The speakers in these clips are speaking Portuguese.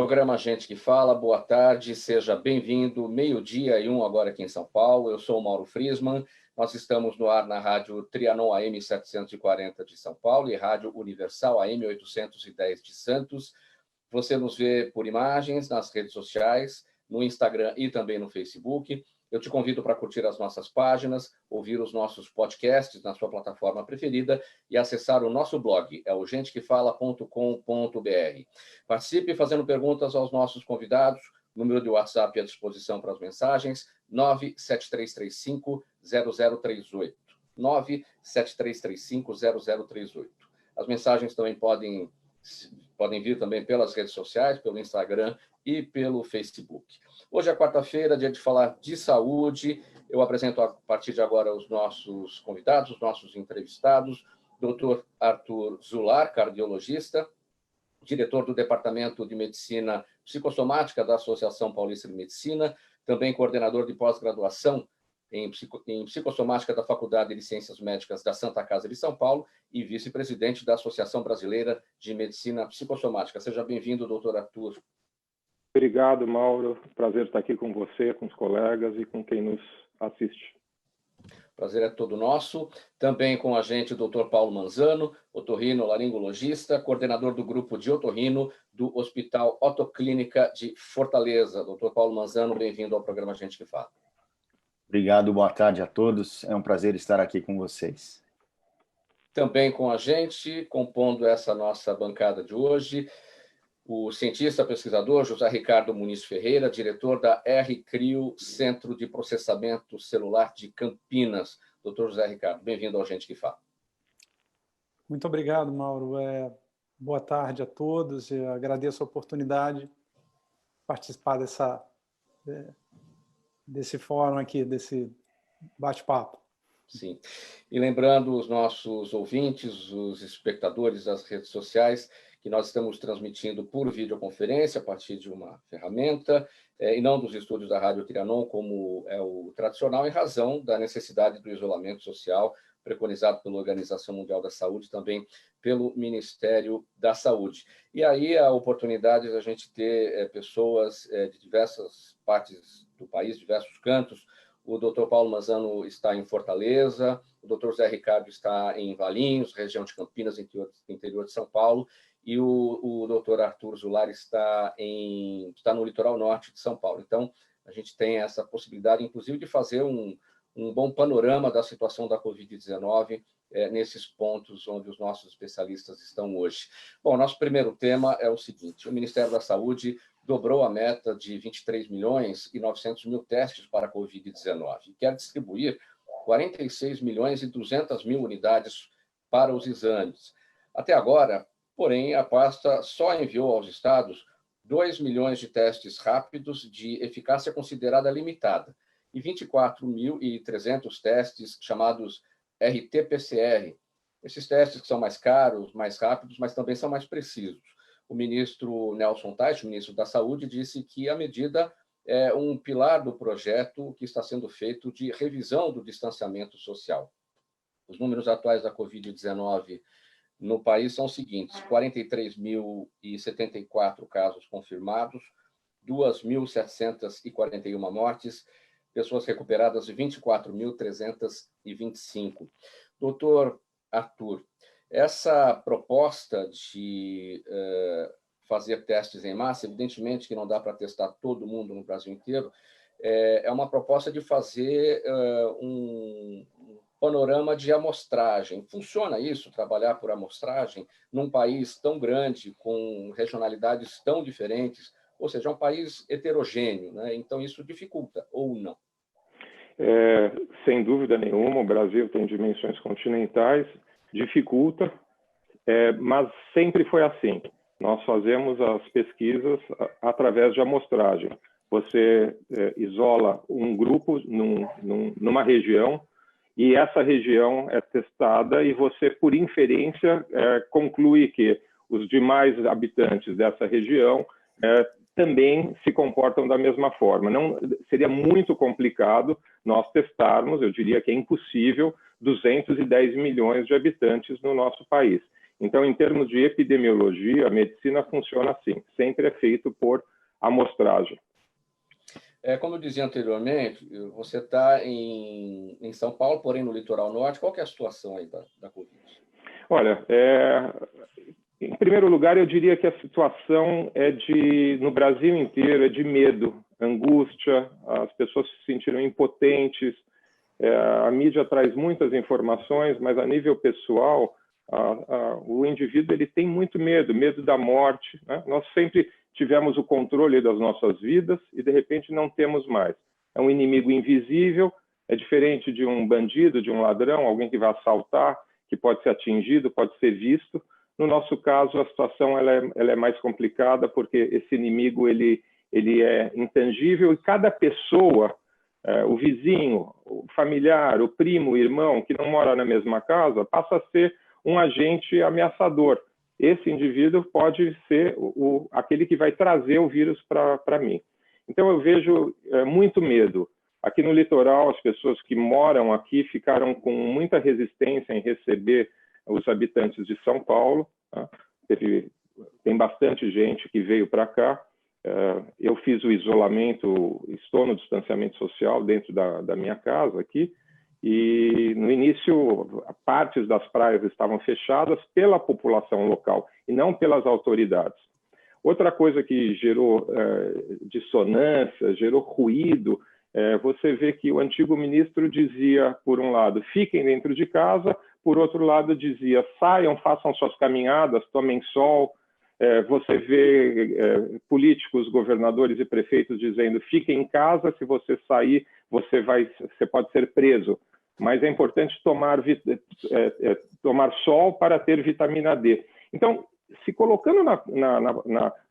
Programa Gente que Fala, boa tarde, seja bem-vindo, 12:01 agora aqui em São Paulo. Eu sou o Mauro Friesman, nós estamos no ar na Rádio Trianon AM 740 de São Paulo e Rádio Universal AM 810 de Santos. Você nos vê por imagens nas redes sociais, no Instagram e também no Facebook. Eu te convido para curtir as nossas páginas, ouvir os nossos podcasts na sua plataforma preferida e acessar o nosso blog, é o gentequefala.com.br. Participe fazendo perguntas aos nossos convidados, número de WhatsApp à disposição para as mensagens, 97335-0038. 97335-0038. As mensagens também podem vir também pelas redes sociais, pelo Instagram e pelo Facebook. Hoje é quarta-feira, dia de falar de saúde. Eu apresento a partir de agora os nossos convidados, os nossos entrevistados. Dr. Arthur Zular, cardiologista, diretor do Departamento de Medicina Psicossomática da Associação Paulista de Medicina, também coordenador de pós-graduação em Psicossomática da Faculdade de Ciências Médicas da Santa Casa de São Paulo e vice-presidente da Associação Brasileira de Medicina Psicossomática. Seja bem-vindo, doutor Arthur. Obrigado, Mauro. Prazer estar aqui com você, com os colegas e com quem nos assiste. Prazer é todo nosso. Também com a gente o doutor Paulo Manzano, otorrinolaringologista, coordenador do grupo de otorrino do Hospital Otoclínica de Fortaleza. Doutor Paulo Manzano, bem-vindo ao programa Gente que Fala. Obrigado, boa tarde a todos. É um prazer estar aqui com vocês. Também com a gente, compondo essa nossa bancada de hoje, o cientista pesquisador José Ricardo Muniz Ferreira, diretor da RCRIO, Centro de Processamento Celular de Campinas. Doutor José Ricardo, bem-vindo ao Gente que Fala. Muito obrigado, Mauro. Boa tarde a todos. Eu agradeço a oportunidade de participar desse fórum aqui, desse bate-papo. Sim. E lembrando os nossos ouvintes, os espectadores das redes sociais, que nós estamos transmitindo por videoconferência a partir de uma ferramenta, e não dos estúdios da Rádio Trianon, como é o tradicional, em razão da necessidade do isolamento social preconizado pela Organização Mundial da Saúde, também pelo Ministério da Saúde. E aí a oportunidade de a gente ter pessoas de diversas partes do país, diversos cantos. O doutor Paulo Manzano está em Fortaleza, o doutor Zé Ricardo está em Valinhos, região de Campinas, interior de São Paulo, e o doutor Arthur Zular está no litoral norte de São Paulo. Então, a gente tem essa possibilidade, inclusive, de fazer um bom panorama da situação da Covid-19 nesses pontos onde os nossos especialistas estão hoje. Bom, nosso primeiro tema é o seguinte: o Ministério da Saúde dobrou a meta de 23.900.000 testes para a Covid-19 e quer distribuir 46.200.000 unidades para os exames. Até agora, porém, a pasta só enviou aos estados 2 milhões de testes rápidos de eficácia considerada limitada e 24.300 testes chamados RT-PCR. Esses testes que são mais caros, mais rápidos, mas também são mais precisos. O ministro Nelson Teich, ministro da Saúde, disse que a medida é um pilar do projeto que está sendo feito de revisão do distanciamento social. Os números atuais da Covid-19 no país são os seguintes: 43.074 casos confirmados, 2.741 mortes, pessoas recuperadas de 24.325. Doutor Arthur, essa proposta de fazer testes em massa, evidentemente que não dá para testar todo mundo no Brasil inteiro, é uma proposta de fazer um panorama de amostragem. Funciona isso, trabalhar por amostragem, num país tão grande, com regionalidades tão diferentes? Ou seja, é um país heterogêneo, né? Então isso dificulta, ou não? Sem dúvida nenhuma, o Brasil tem dimensões continentais, dificulta, mas sempre foi assim. Nós fazemos as pesquisas através de amostragem. Você isola um grupo numa região e essa região é testada e você, por inferência, conclui que os demais habitantes dessa região também se comportam da mesma forma. Não, seria muito complicado nós testarmos, eu diria que é impossível, 210 milhões de habitantes no nosso país. Então, em termos de epidemiologia, a medicina funciona assim, sempre é feito por amostragem. Como eu dizia anteriormente, você está em São Paulo, porém no litoral norte. Qual que é a situação aí da Covid? Olha, em primeiro lugar, eu diria que a situação no Brasil inteiro, é de medo, angústia, as pessoas se sentiram impotentes, a mídia traz muitas informações, mas a nível pessoal, o indivíduo ele tem muito medo da morte, né? Nós sempre tivemos o controle das nossas vidas e, de repente, não temos mais. É um inimigo invisível, é diferente de um bandido, de um ladrão, alguém que vai assaltar, que pode ser atingido, pode ser visto. No nosso caso, a situação ela é mais complicada, porque esse inimigo ele é intangível e cada pessoa, o vizinho, o familiar, o primo, o irmão, que não mora na mesma casa, passa a ser um agente ameaçador. Esse indivíduo pode ser aquele que vai trazer o vírus para mim. Então, eu vejo muito medo. Aqui no litoral, as pessoas que moram aqui ficaram com muita resistência em receber os habitantes de São Paulo. Tá? Tem bastante gente que veio para cá. Eu fiz o isolamento, estou no distanciamento social dentro da minha casa aqui, e no início partes das praias estavam fechadas pela população local e não pelas autoridades. Outra coisa que gerou dissonância, gerou ruído, você vê que o antigo ministro dizia, por um lado, fiquem dentro de casa, por outro lado dizia, saiam, façam suas caminhadas, tomem sol. Você vê políticos, governadores e prefeitos dizendo, fiquem em casa, se você sair, você pode ser preso. Mas é importante tomar sol para ter vitamina D. Então, se colocando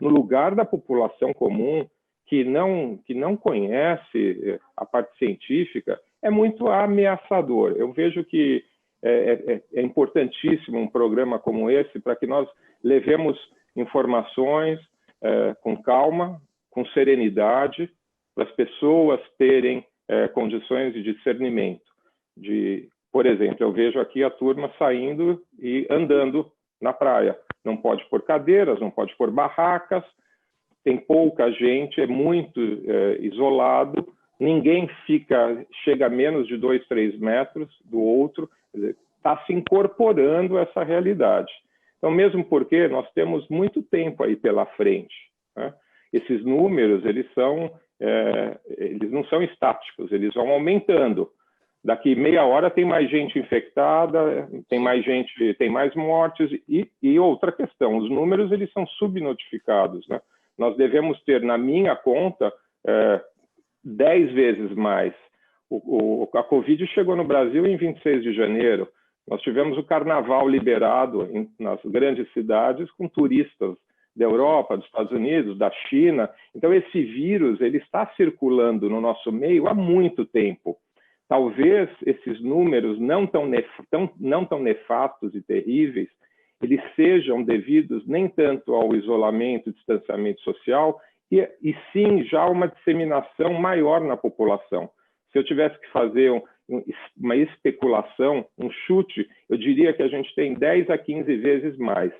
no lugar da população comum, que não conhece a parte científica, é muito ameaçador. Eu vejo que é importantíssimo um programa como esse para que nós levemos informações com calma, com serenidade, para as pessoas terem condições de discernimento. Por exemplo, eu vejo aqui a turma saindo e andando na praia. Não pode pôr cadeiras, não pode pôr barracas, tem pouca gente, é muito isolado, ninguém chega a menos de 2, 3 metros do outro, está se incorporando a essa realidade. Então, mesmo porque nós temos muito tempo aí pela frente, né? Esses números, eles não são estáticos, eles vão aumentando. Daqui meia hora tem mais gente infectada, tem mais mortes. E outra questão, os números eles são subnotificados, né? Nós devemos ter, na minha conta, 10 vezes mais. A Covid chegou no Brasil em 26 de janeiro. Nós tivemos o carnaval liberado nas grandes cidades com turistas da Europa, dos Estados Unidos, da China. Então, esse vírus ele está circulando no nosso meio há muito tempo. Talvez esses números não tão nefastos e terríveis, eles sejam devidos nem tanto ao isolamento e distanciamento social, e sim já uma disseminação maior na população. Se eu tivesse que fazer uma especulação, um chute, eu diria que a gente tem 10 a 15 vezes mais,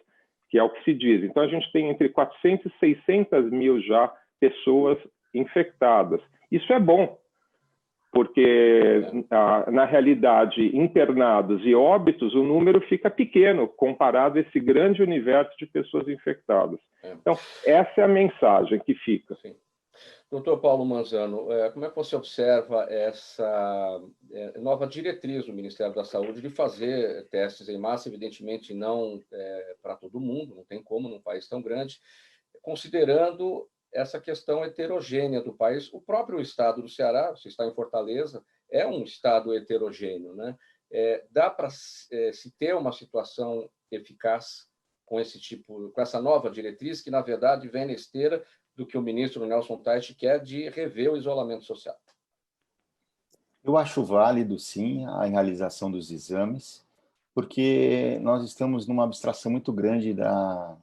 que é o que se diz. Então, a gente tem entre 400 e 600 mil já pessoas infectadas. Isso é bom, porque, na realidade, internados e óbitos, o número fica pequeno comparado a esse grande universo de pessoas infectadas. Então, essa é a mensagem que fica. Sim. Doutor Paulo Manzano, como é que você observa essa nova diretriz do Ministério da Saúde de fazer testes em massa, evidentemente não para todo mundo, não tem como num país tão grande, considerando essa questão heterogênea do país? O próprio estado do Ceará, você está em Fortaleza, é um estado heterogêneo, né? Dá para se ter uma situação eficaz com essa nova diretriz, que na verdade vem na esteira do que o ministro Nelson Teich quer de rever o isolamento social? Eu acho válido, sim, a realização dos exames, porque nós estamos numa abstração muito grande da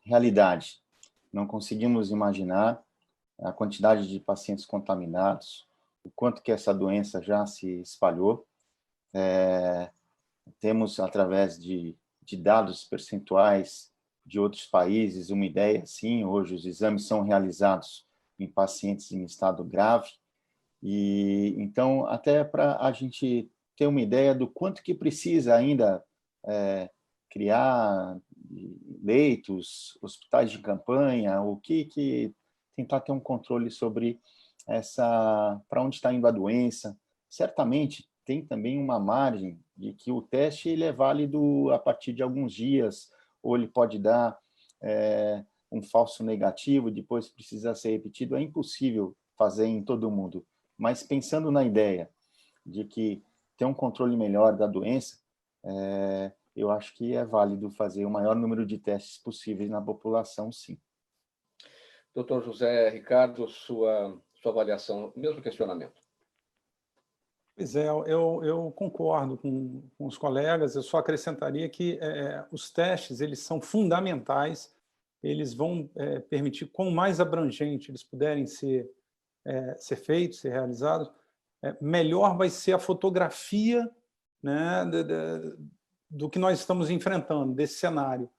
realidade. Não conseguimos imaginar a quantidade de pacientes contaminados, o quanto que essa doença já se espalhou. Temos, através de de dados percentuais de outros países, uma ideia assim, hoje os exames são realizados em pacientes em estado grave, e então até para a gente ter uma ideia do quanto que precisa ainda criar leitos, hospitais de campanha, o que tentar ter um controle sobre para onde está indo a doença. Certamente tem também uma margem de que o teste ele é válido a partir de alguns dias, ou ele pode dar um falso negativo, depois precisa ser repetido. É impossível fazer em todo mundo. Mas pensando na ideia de que ter um controle melhor da doença, eu acho que é válido fazer o maior número de testes possíveis na população, sim. Doutor José Ricardo, sua avaliação, mesmo questionamento. Pois é, eu concordo com os colegas, eu só acrescentaria que os testes eles são fundamentais, eles vão permitir, quanto mais abrangente eles puderem ser feitos, ser realizados, melhor vai ser a fotografia, né, do que nós estamos enfrentando, desse cenário.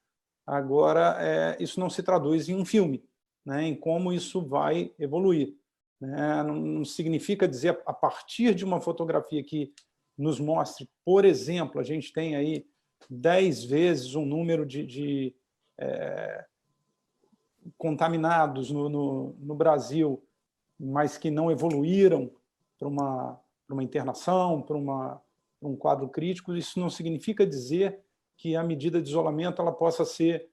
Agora, isso não se traduz em um filme, né, em como isso vai evoluir. Não significa dizer, a partir de uma fotografia que nos mostre, por exemplo, a gente tem aí 10 vezes um número de contaminados no Brasil, mas que não evoluíram para uma internação, para um quadro crítico. Isso não significa dizer que a medida de isolamento ela possa ser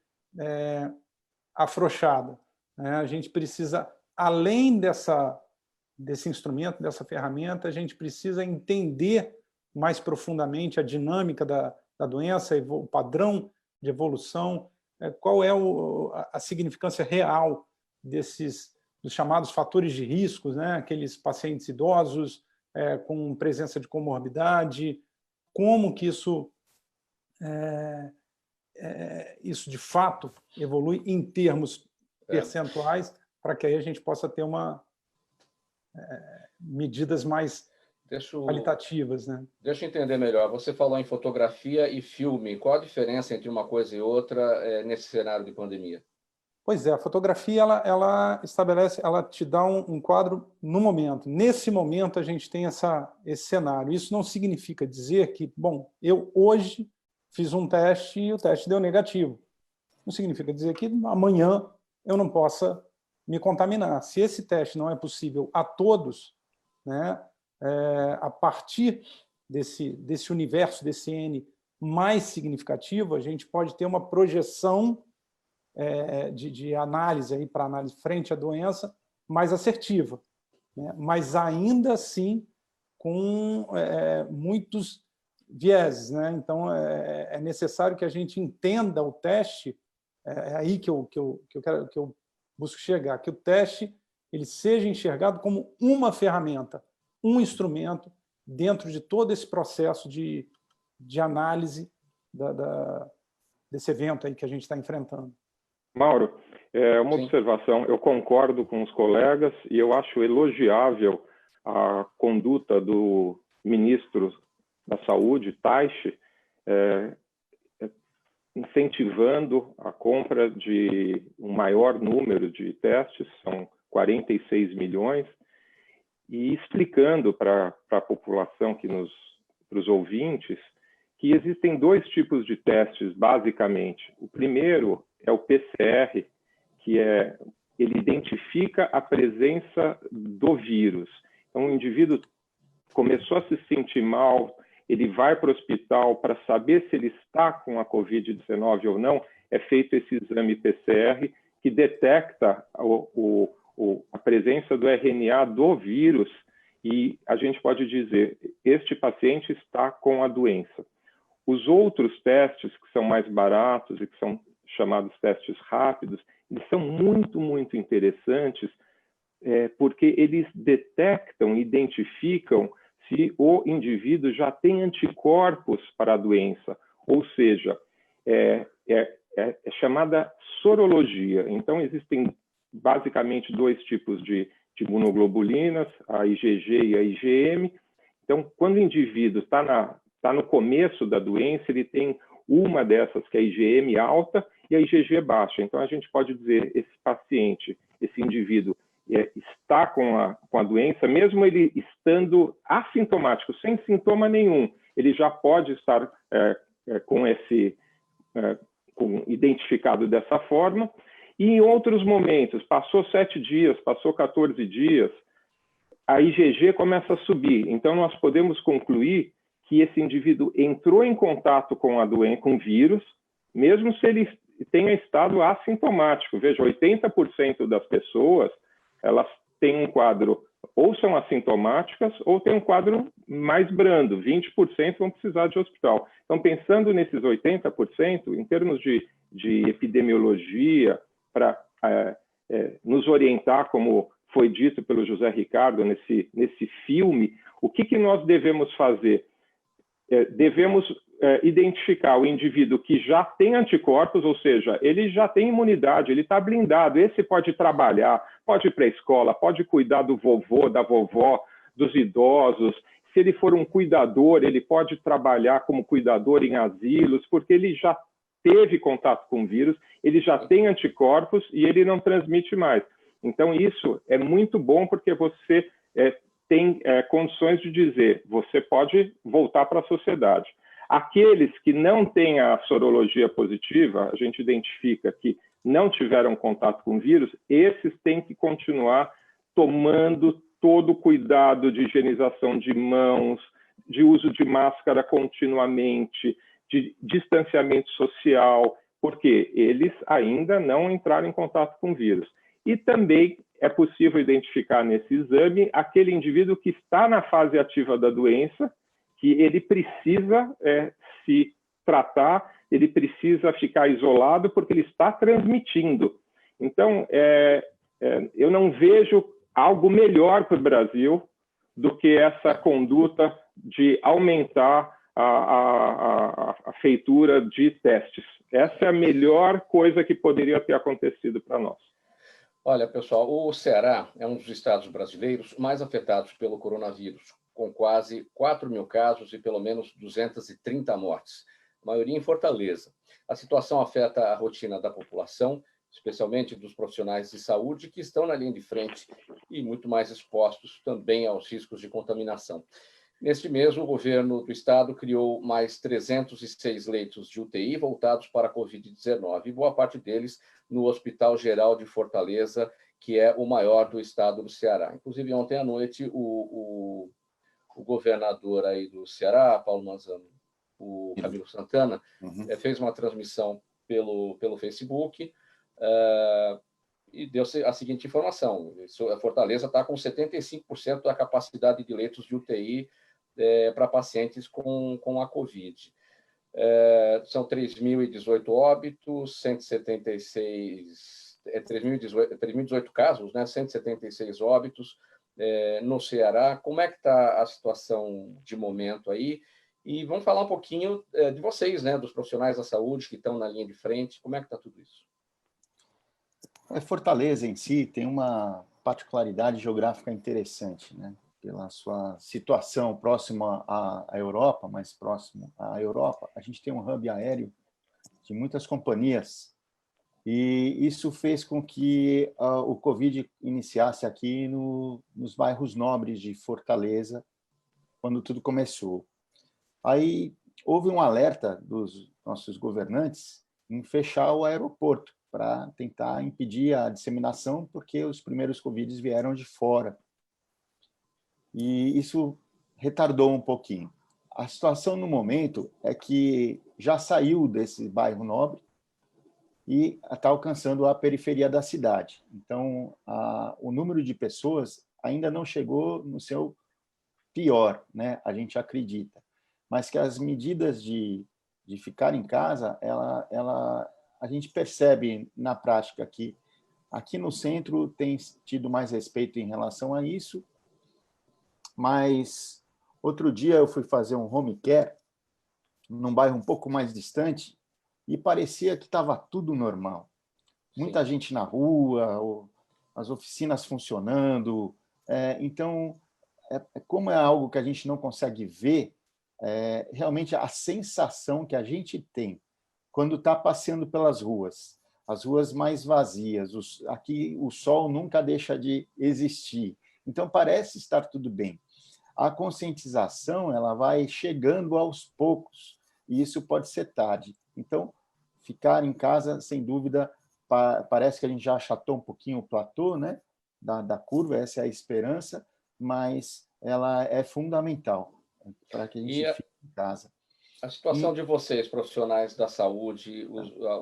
afrouxada. A gente precisa, além desse instrumento, dessa ferramenta, a gente precisa entender mais profundamente a dinâmica da doença, o padrão de evolução, qual é a significância real dos chamados fatores de risco, né? Aqueles pacientes idosos com presença de comorbidade, como que isso de fato evolui em termos percentuais, para que aí a gente possa ter medidas mais qualitativas, né? Deixa eu entender melhor. Você falou em fotografia e filme. Qual a diferença entre uma coisa e outra nesse cenário de pandemia? Pois é, a fotografia ela estabelece, ela te dá um quadro no momento. Nesse momento a gente tem esse cenário. Isso não significa dizer que, bom, eu hoje fiz um teste e o teste deu negativo. Não significa dizer que amanhã eu não possa me contaminar. Se esse teste não é possível a todos, né, a partir desse universo, desse N mais significativo, a gente pode ter uma projeção de análise para análise frente à doença mais assertiva, né? Mas ainda assim com muitos vieses, né? Então é necessário que a gente entenda o teste, é aí que eu busco chegar, que o teste ele seja enxergado como uma ferramenta, um instrumento dentro de todo esse processo de análise desse evento aí que a gente está enfrentando. Mauro, uma observação, eu concordo com os colegas e eu acho elogiável a conduta do ministro da Saúde, Taishi, incentivando a compra de um maior número de testes, são 46 milhões, e explicando para a população, para os ouvintes, que existem dois tipos de testes, basicamente. O primeiro é o PCR, que ele identifica a presença do vírus. Então, o indivíduo começou a se sentir mal, ele vai para o hospital para saber se ele está com a Covid-19 ou não, é feito esse exame PCR que detecta a presença do RNA do vírus e a gente pode dizer, este paciente está com a doença. Os outros testes, que são mais baratos e que são chamados testes rápidos, eles são muito, muito interessantes porque eles detectam, identificam se o indivíduo já tem anticorpos para a doença, ou seja, é chamada sorologia. Então, existem basicamente dois tipos de imunoglobulinas, a IgG e a IgM. Então, quando o indivíduo está no começo da doença, ele tem uma dessas, que é a IgM alta e a IgG baixa. Então, a gente pode dizer, esse paciente, esse indivíduo, está com a doença, mesmo ele estando assintomático, sem sintoma nenhum, ele já pode estar identificado dessa forma. E em outros momentos, passou 7 dias, passou 14 dias, a IgG começa a subir. Então, nós podemos concluir que esse indivíduo entrou em contato com a doença, com o vírus, mesmo se ele tenha estado assintomático. Veja, 80% das pessoas, elas têm um quadro, ou são assintomáticas, ou têm um quadro mais brando. 20% vão precisar de hospital. Então, pensando nesses 80%, em termos de epidemiologia, para nos orientar, como foi dito pelo José Ricardo nesse filme, o que nós devemos fazer? Devemos identificar o indivíduo que já tem anticorpos, ou seja, ele já tem imunidade, ele está blindado, esse pode trabalhar, pode ir para a escola, pode cuidar do vovô, da vovó, dos idosos. Se ele for um cuidador, ele pode trabalhar como cuidador em asilos, porque ele já teve contato com o vírus, ele já tem anticorpos e ele não transmite mais. Então, isso é muito bom, porque você tem condições de dizer, você pode voltar para a sociedade. Aqueles que não têm a sorologia positiva, a gente identifica que não tiveram contato com o vírus, esses têm que continuar tomando todo o cuidado de higienização de mãos, de uso de máscara continuamente, de distanciamento social, porque eles ainda não entraram em contato com o vírus. E também é possível identificar nesse exame aquele indivíduo que está na fase ativa da doença, que ele precisa se tratar, ele precisa ficar isolado porque ele está transmitindo. Então, eu não vejo algo melhor para o Brasil do que essa conduta de aumentar a feitura de testes. Essa é a melhor coisa que poderia ter acontecido para nós. Olha, pessoal, o Ceará é um dos estados brasileiros mais afetados pelo coronavírus, com quase 4 mil casos e pelo menos 230 mortes, a maioria em Fortaleza. A situação afeta a rotina da população, especialmente dos profissionais de saúde, que estão na linha de frente e muito mais expostos também aos riscos de contaminação. Neste mês, o governo do estado criou mais 306 leitos de UTI voltados para a Covid-19, e boa parte deles no Hospital Geral de Fortaleza, que é o maior do estado do Ceará. Inclusive, ontem à noite, o governador aí do Ceará, Paulo Manzano, o Camilo Santana, fez uma transmissão pelo Facebook e deu a seguinte informação: a Fortaleza está com 75% da capacidade de leitos de UTI para pacientes com a Covid. São 3.018 óbitos, 3.018 casos, né? 176 óbitos no Ceará. Como é que está a situação de momento aí? E vamos falar um pouquinho de vocês, né? Dos profissionais da saúde que estão na linha de frente. Como é que está tudo isso? Fortaleza em si tem uma particularidade geográfica interessante, né? Pela sua situação próxima à Europa, mais próximo à Europa, a gente tem um hub aéreo de muitas companhias, e isso fez com que o Covid iniciasse aqui nos bairros nobres de Fortaleza, quando tudo começou. Aí houve um alerta dos nossos governantes em fechar o aeroporto para tentar impedir a disseminação, porque os primeiros Covids vieram de fora. E isso retardou um pouquinho. A situação no momento é que já saiu desse bairro nobre e está alcançando a periferia da cidade. Então, o número de pessoas ainda não chegou no seu pior, né? A gente acredita. Mas que as medidas de ficar em casa, a gente percebe na prática que aqui no centro tem tido mais respeito em relação a isso. Mas outro dia eu fui fazer um home care num bairro um pouco mais distante e parecia que estava tudo normal. Muita gente na rua, as oficinas funcionando. Então, como é algo que a gente não consegue ver, realmente a sensação que a gente tem quando está passeando pelas ruas, as ruas mais vazias, aqui o sol nunca deixa de existir, então parece estar tudo bem. A conscientização ela vai chegando aos poucos, e isso pode ser tarde. Então, ficar em casa, sem dúvida, parece que a gente já achatou um pouquinho o platô, né, da curva, essa é a esperança, mas ela é fundamental para que a gente fique em casa. A situação de vocês, profissionais da saúde,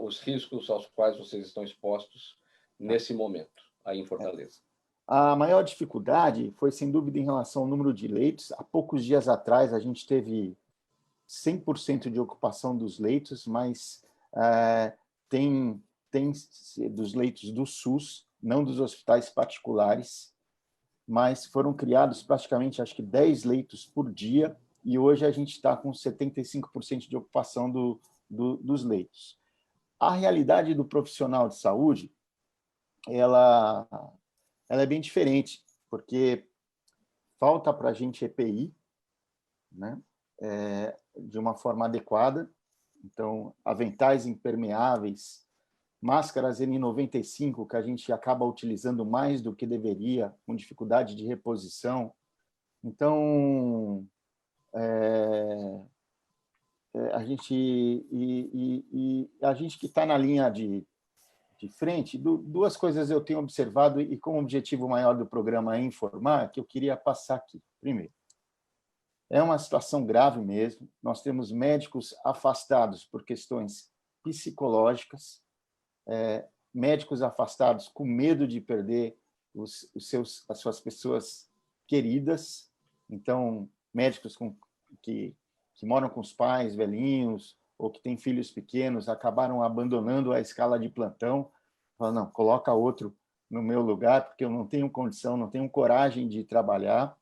os riscos aos quais vocês estão expostos nesse momento, aí em Fortaleza? A maior dificuldade foi, sem dúvida, em relação ao número de leitos. Há poucos dias atrás, a gente teve 100% de ocupação dos leitos, mas tem dos leitos do SUS, não dos hospitais particulares, mas foram criados praticamente, acho que 10 leitos por dia, e hoje a gente está com 75% de ocupação dos leitos. A realidade do profissional de saúde, ela é bem diferente, porque falta para a gente EPI, né? De uma forma adequada. Então, aventais impermeáveis, máscaras N95, que a gente acaba utilizando mais do que deveria, com dificuldade de reposição. Então, a gente que está na linha de frente, duas coisas eu tenho observado e com o objetivo maior do programa é informar, que eu queria passar aqui. Primeiro, é uma situação grave mesmo, nós temos médicos afastados por questões psicológicas, médicos afastados com medo de perder as suas pessoas queridas, então, médicos que moram com os pais velhinhos ou que têm filhos pequenos, acabaram abandonando a escala de plantão, falando, não, coloca outro no meu lugar, porque eu não tenho condição, não tenho coragem de trabalhar.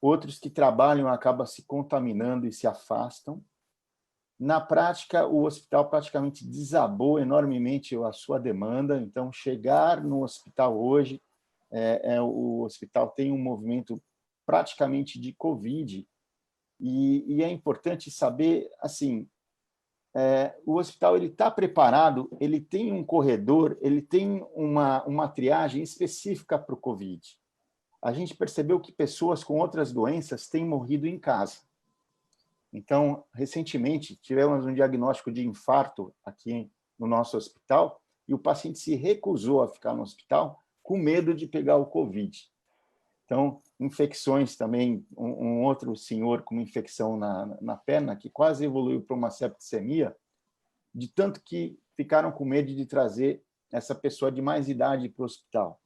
Outros que trabalham acabam se contaminando e se afastam. Na prática, o hospital praticamente desabou enormemente a sua demanda, então, chegar no hospital hoje, o hospital tem um movimento praticamente de Covid, e é importante saber, assim, o hospital está preparado, ele tem um corredor, ele tem uma triagem específica para o Covid. A gente percebeu que pessoas com outras doenças têm morrido em casa. Então, recentemente, tivemos um diagnóstico de infarto aqui no nosso hospital e o paciente se recusou a ficar no hospital com medo de pegar o Covid. Então, infecções também, um outro senhor com uma infecção na perna, que quase evoluiu para uma septicemia, de tanto que ficaram com medo de trazer essa pessoa de mais idade para o hospital.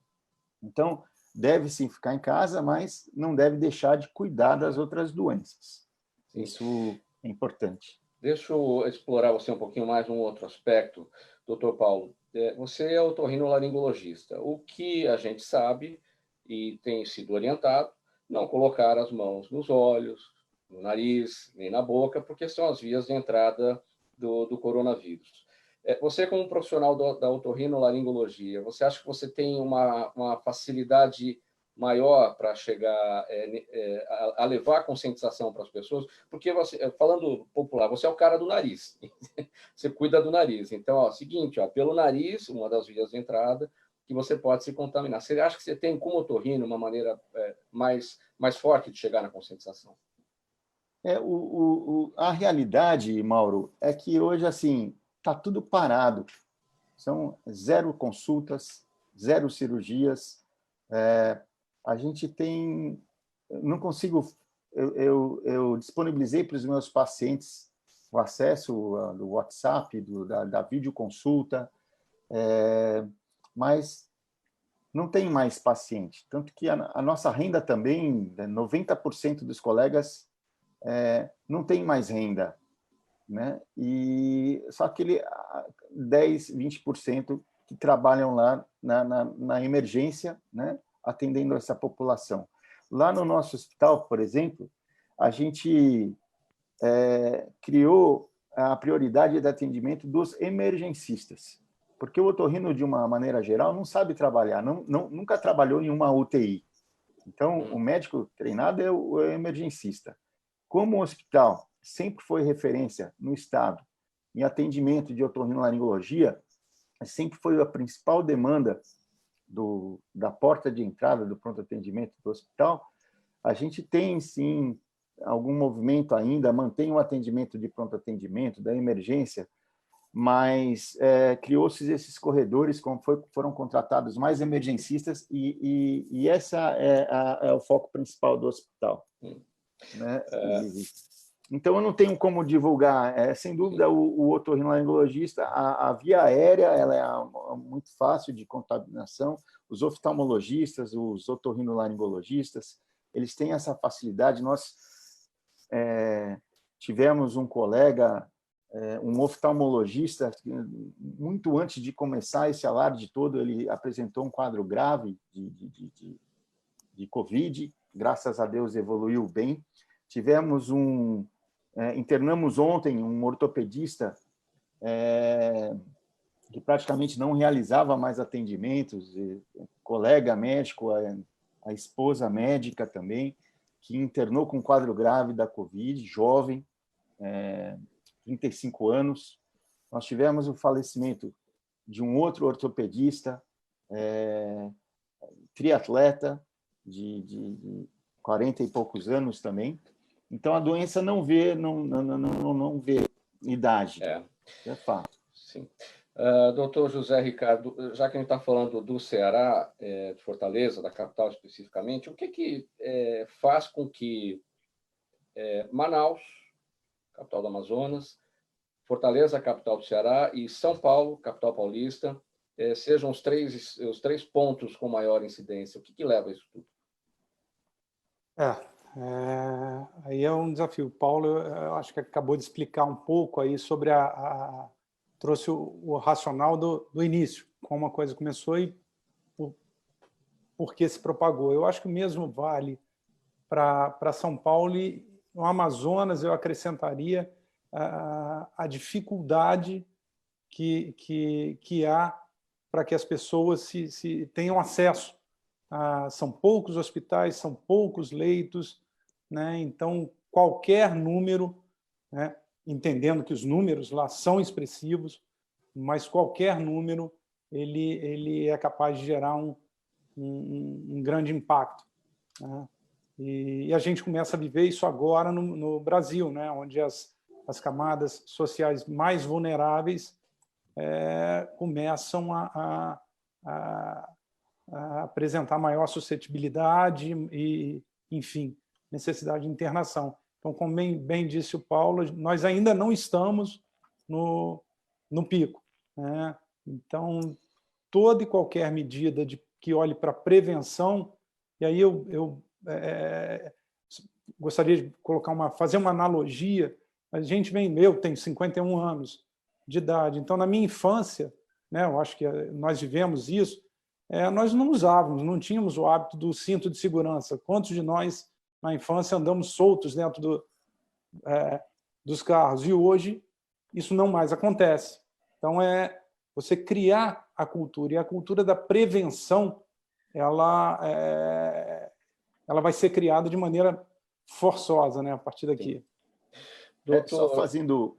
Então, deve sim ficar em casa, mas não deve deixar de cuidar das outras doenças. Sim. Isso é importante. Deixa eu explorar você um pouquinho mais um outro aspecto, doutor Paulo. Você é otorrinolaringologista. O que a gente sabe e tem sido orientado, não colocar as mãos nos olhos, no nariz, nem na boca, porque são as vias de entrada do coronavírus. Você, como profissional da otorrinolaringologia, você acha que você tem uma facilidade maior para chegar a levar a conscientização para as pessoas? Porque, você, falando popular, você é o cara do nariz, você cuida do nariz. Então, seguinte, pelo nariz, uma das vias de entrada, que você pode se contaminar. Você acha que você tem, como otorrino, uma maneira mais forte de chegar na conscientização? A realidade, Mauro, é que hoje assim está tudo parado. São 0 consultas, 0 cirurgias. A gente tem... Não consigo... Eu disponibilizei para os meus pacientes o acesso do WhatsApp, da videoconsulta, mas não tem mais paciente. Tanto que a nossa renda também, 90% dos colegas não tem mais renda, né? E só aquele 10, 20% que trabalham lá na emergência, né? Atendendo essa população. Lá no nosso hospital, por exemplo, a gente criou a prioridade de atendimento dos emergencistas, porque o otorrino, de uma maneira geral, não sabe trabalhar, nunca trabalhou em uma UTI. Então, o médico treinado é o emergencista. Como o hospital sempre foi referência no estado em atendimento de otorrinolaringologia, sempre foi a principal demanda da porta de entrada do pronto atendimento do hospital. A gente tem, sim, algum movimento ainda, mantém o atendimento de pronto atendimento, da emergência, mas criou-se esses corredores, como foram contratados mais emergencistas, e essa é o foco principal do hospital. Né? Então, eu não tenho como divulgar. Sem dúvida, o otorrinolaringologista, a via aérea ela é muito fácil de contaminação. Os oftalmologistas, os otorrinolaringologistas, eles têm essa facilidade. Nós tivemos um colega, um oftalmologista, muito antes de começar esse alarde todo, ele apresentou um quadro grave de Covid, graças a Deus evoluiu bem. Internamos ontem um ortopedista que praticamente não realizava mais atendimentos, colega médico, a esposa médica também, que internou com quadro grave da Covid, jovem, 35 anos. Nós tivemos o falecimento de um outro ortopedista, triatleta, de 40 e poucos anos também. Então, a doença não vê idade. É fato. Sim. Doutor José Ricardo, já que a gente está falando do Ceará, de Fortaleza, da capital especificamente, o que faz com que Manaus, capital do Amazonas, Fortaleza, capital do Ceará, e São Paulo, capital paulista, sejam os três pontos com maior incidência? O que leva a isso tudo? Aí é um desafio. O Paulo, eu acho que acabou de explicar um pouco aí sobre trouxe o racional do início, como a coisa começou e por que se propagou. Eu acho que o mesmo vale para São Paulo, e no Amazonas eu acrescentaria a dificuldade que há para que as pessoas se tenham acesso. São poucos hospitais, são poucos leitos, né? Então, qualquer número, né? Entendendo que os números lá são expressivos, mas qualquer número ele é capaz de gerar um grande impacto, né? E a gente começa a viver isso agora no Brasil, né? Onde as camadas sociais mais vulneráveis começam a apresentar maior suscetibilidade e, enfim, necessidade de internação. Então, como bem disse o Paulo, nós ainda não estamos no pico, né? Então, toda e qualquer medida que olhe para a prevenção, e aí eu gostaria de fazer uma analogia. A gente eu tenho 51 anos de idade, então, na minha infância, né, eu acho que nós vivemos isso, nós não usávamos, não tínhamos o hábito do cinto de segurança. Quantos de nós, na infância, andamos soltos dentro dos carros? E hoje, isso não mais acontece. Então, você criar a cultura. E a cultura da prevenção, ela vai ser criada de maneira forçosa, né, a partir daqui. Só fazendo,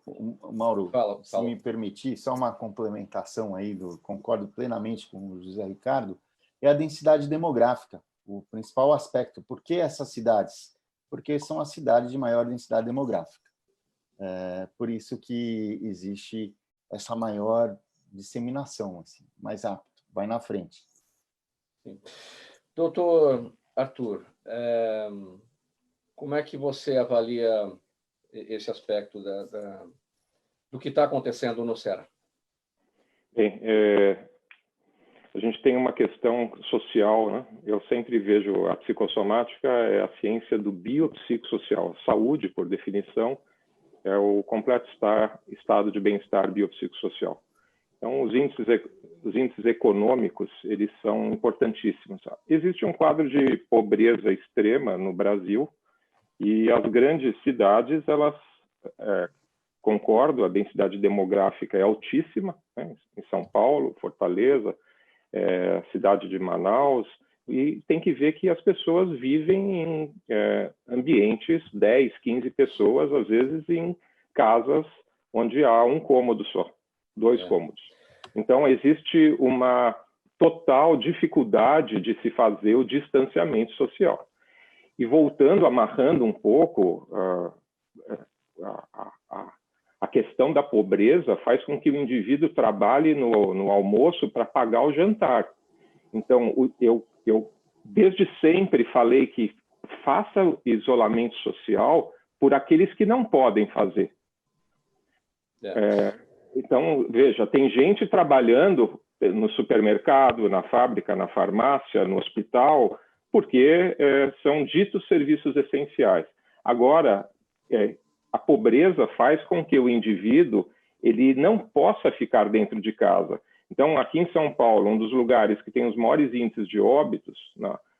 Mauro, fala. Se me permitir, só uma complementação aí, concordo plenamente com o José Ricardo, é a densidade demográfica, o principal aspecto. Por que essas cidades? Porque são as cidades de maior densidade demográfica. Por isso que existe essa maior disseminação, assim, mais rápido, vai na frente. Sim. Doutor Arthur, como é que você avalia esse aspecto do que está acontecendo no Ceará? Bem, a gente tem uma questão social, né? Eu sempre vejo a psicossomática é a ciência do biopsicossocial. Saúde, por definição, é o completo estado de bem-estar biopsicossocial. Então, os índices econômicos, eles são importantíssimos. Existe um quadro de pobreza extrema no Brasil, e as grandes cidades, elas, concordo, a densidade demográfica é altíssima, né? Em São Paulo, Fortaleza, cidade de Manaus, e tem que ver que as pessoas vivem em ambientes, 10, 15 pessoas, às vezes em casas onde há um cômodo só, 2 cômodos. Então, existe uma total dificuldade de se fazer o distanciamento social. E voltando, amarrando um pouco, a questão da pobreza faz com que o indivíduo trabalhe no almoço para pagar o jantar. Então, eu desde sempre falei que faça isolamento social por aqueles que não podem fazer. Então, veja, tem gente trabalhando no supermercado, na fábrica, na farmácia, no hospital, porque são ditos serviços essenciais. Agora, a pobreza faz com que o indivíduo ele não possa ficar dentro de casa. Então, aqui em São Paulo, um dos lugares que tem os maiores índices de óbitos,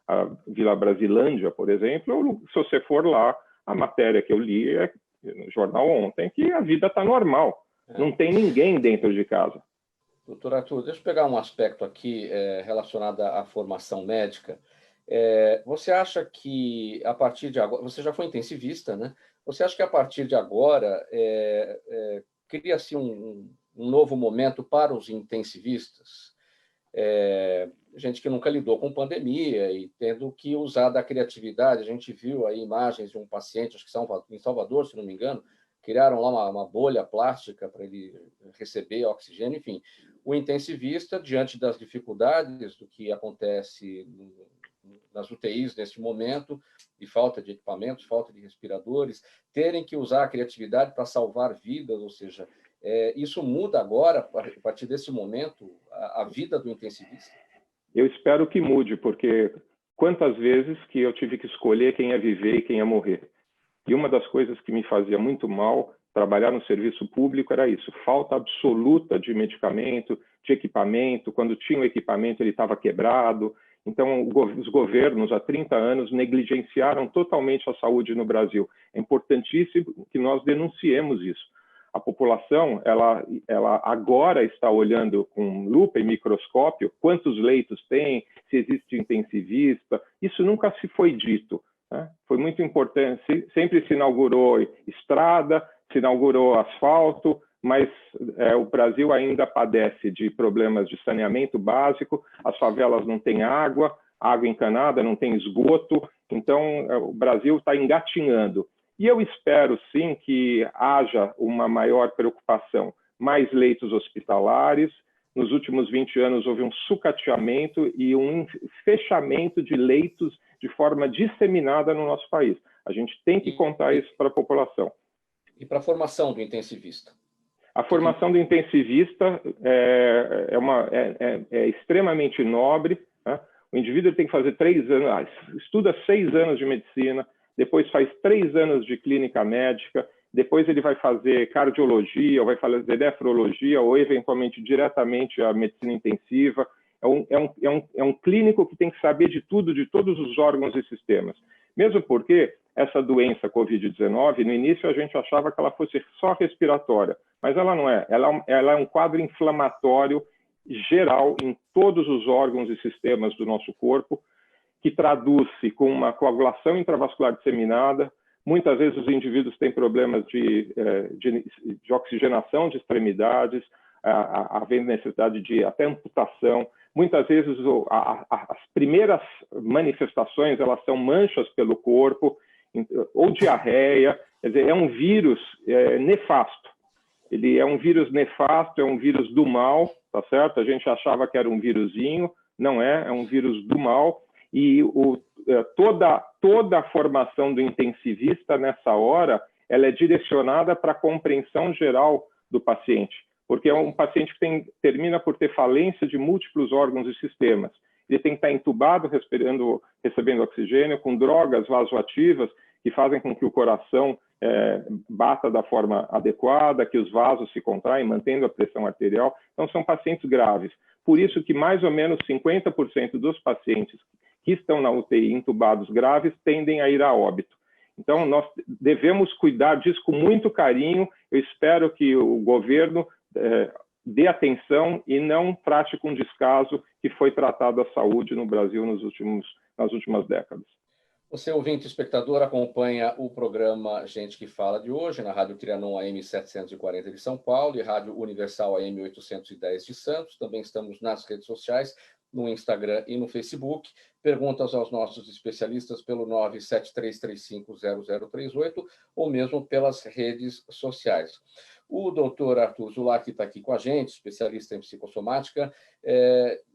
a Vila Brasilândia, por exemplo, se você for lá, a matéria que eu li no jornal ontem, que a vida está normal. Não tem ninguém dentro de casa. Doutor Arthur, deixa eu pegar um aspecto aqui relacionado à formação médica. Você acha que, a partir de agora, você já foi intensivista, né? Você acha que, a partir de agora, cria-se um novo momento para os intensivistas? Gente que nunca lidou com pandemia e tendo que usar da criatividade. A gente viu aí imagens de um paciente, acho que em Salvador, se não me engano, criaram lá uma bolha plástica para ele receber oxigênio. Enfim, o intensivista, diante das dificuldades do que acontece nas UTIs neste momento, e falta de equipamentos, falta de respiradores, terem que usar a criatividade para salvar vidas, ou seja, isso muda agora, a partir desse momento, a vida do intensivista? Eu espero que mude, porque quantas vezes que eu tive que escolher quem ia viver e quem ia morrer. E uma das coisas que me fazia muito mal trabalhar no serviço público era isso, falta absoluta de medicamento, de equipamento. Quando tinha o equipamento, ele estava quebrado. Então, os governos, há 30 anos, negligenciaram totalmente a saúde no Brasil. É importantíssimo que nós denunciemos isso. A população, ela agora está olhando com lupa e microscópio quantos leitos tem, se existe intensivista. Isso nunca se foi dito. Foi muito importante, sempre se inaugurou estrada, se inaugurou asfalto, mas o Brasil ainda padece de problemas de saneamento básico, as favelas não têm água encanada, não tem esgoto, então o Brasil está engatinhando. E eu espero, sim, que haja uma maior preocupação, mais leitos hospitalares. Nos últimos 20 anos houve um sucateamento e um fechamento de leitos de forma disseminada no nosso país. A gente tem que contar isso para a população. E para a formação do intensivista? A formação do intensivista é extremamente nobre. Né? O indivíduo tem que fazer 3 anos, estuda 6 anos de medicina, depois faz 3 anos de clínica médica, depois ele vai fazer cardiologia, ou vai fazer nefrologia, ou eventualmente diretamente a medicina intensiva. É um clínico que tem que saber de tudo, de todos os órgãos e sistemas. Mesmo porque essa doença Covid-19, no início a gente achava que ela fosse só respiratória, mas ela não é. Ela é um quadro inflamatório geral em todos os órgãos e sistemas do nosso corpo, que traduz-se com uma coagulação intravascular disseminada. Muitas vezes os indivíduos têm problemas de oxigenação de extremidades, havendo necessidade de até amputação. Muitas vezes as primeiras manifestações elas são manchas pelo corpo, ou diarreia. Quer dizer, é um vírus nefasto. Ele é um vírus nefasto, é um vírus do mal, tá certo? A gente achava que era um vírusinho, não é um vírus do mal. E toda a formação do intensivista nessa hora, ela é direcionada para a compreensão geral do paciente, porque é um paciente que termina por ter falência de múltiplos órgãos e sistemas. Ele tem que estar entubado, recebendo oxigênio, com drogas vasoativas que fazem com que o coração bata da forma adequada, que os vasos se contraem, mantendo a pressão arterial. Então, são pacientes graves. Por isso que mais ou menos 50% dos pacientes que estão na UTI entubados graves tendem a ir a óbito. Então, nós devemos cuidar disso com muito carinho. Eu espero que o governo dê atenção e não trate com descaso que foi tratado a saúde no Brasil nas últimas décadas. Você, ouvinte e espectador, acompanha o programa Gente que Fala de hoje, na Rádio Trianon AM 740 de São Paulo e Rádio Universal AM 810 de Santos. Também estamos nas redes sociais, no Instagram e no Facebook. Perguntas aos nossos especialistas pelo 973350038 ou mesmo pelas redes sociais. O doutor Arthur Zulak, que está aqui com a gente, especialista em psicossomática,